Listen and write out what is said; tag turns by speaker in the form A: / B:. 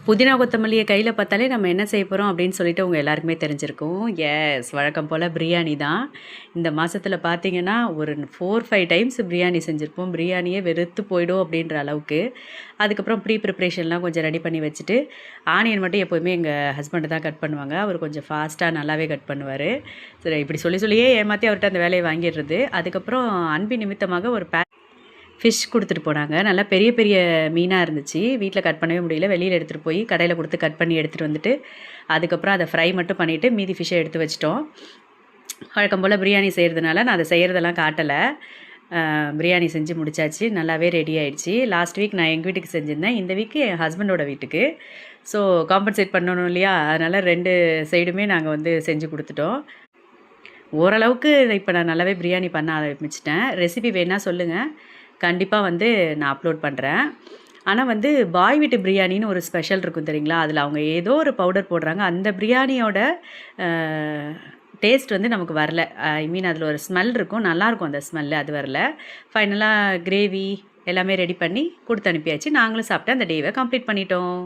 A: புதினா கொத்தமல்லிய கையில பார்த்தாலே நம்ம என்ன செய்ய போறோம் அப்படின்னு சொல்லிட்டு உங்க எல்லாருக்குமே தெரிஞ்சிருக்கும். எஸ், வழக்கம் போல பிரியாணி தான். இந்த மாசத்துல பார்த்தீங்கன்னா, ஒரு 4, 5 டைம்ஸ் பிரியாணி செஞ்சிருப்போம். பிரியாணியே வெறுத்து போயிடும் அப்படின்ற அளவுக்கு. அதுக்கப்புறம் ப்ரிப்பரேஷன்லாம் கொஞ்சம் ரெடி பண்ணி வச்சுட்டு, ஆனியன் மட்டும் எப்போதுமே எங்க ஹஸ்பண்ட் தான் கட் பண்ணுவாங்க. அவர் கொஞ்சம் ஃபாஸ்ட்டா நல்லாவே கட் பண்ணுவாரு. சரி, இப்படி சொல்லி சொல்லியே ஏமாத்தி அவர்ட்ட அந்த வேலைய வாங்கிடுறது. அதுக்கப்புறம் அன்பின் நிமித்தமாக ஒரு ஃபிஷ் குடுத்துட்டு போனாங்க. நல்லா பெரிய பெரிய மீனா இருந்துச்சு. வீட்ல கட் பண்ணவே முடியல. வெளியில எடுத்துட்டு போய் கடையில குடுத்து கட் பண்ணி எடுத்துட்டு வந்துட்டு, அதுக்கப்புறம் அத ஃப்ரை மட்டும் பண்ணிட்டு, மீதி ஃபிஷ்ஷ எடுத்து வச்சுட்டோம். வழக்கம் போல பிரியாணி செய்றதுனால, நான் அத செய்றதெல்லாம் காட்டல. பிரியாணி செஞ்சு முடிச்சாச்சு. நல்லாவே ரெடி ஆயிடுச்சு. லாஸ்ட் வீக் நான் எங்க வீட்டுக்கு செஞ்சிருந்தேன். இந்த வீக்கு என் ஹஸ்பண்டோட வீட்டுக்கு. ஸோ காம்பன்சேட் பண்ணணும் இல்லையா? அதனால 2 சைடுமே நாங்க வந்து செஞ்சு குடுத்துட்டோம். ஓரளவுக்கு இப்ப நான் நல்லாவே பிரியாணி பண்ண ஆரம்பிச்சுட்டேன். ரெசிபி வேணா சொல்லுங்க. கண்டிப்பா வந்து நான் அப்லோட் பண்றேன். ஆனா வந்து பாய் வீட்டு பிரியாணின்னு ஒரு ஸ்பெஷல் இருக்கும் தெரியுங்களா? அதில அவங்க ஏதோ ஒரு பவுடர் போடுறாங்க. அந்த பிரியாணியோட அ டேஸ்ட் வந்து நமக்கு வரல. ஐ மீன் அதில ஒரு ஸ்மெல் இருக்கும். நல்லாயிருக்கும் அந்த ஸ்மெல்லு. அது வரல. ஃபைனலா கிரேவி எல்லாமே ரெடி பண்ணி குடுத்து அனுப்பியாச்சு. நாங்களும் சாப்பிட்டு அந்த டேவ கம்ப்ளீட் பண்ணிட்டோம்.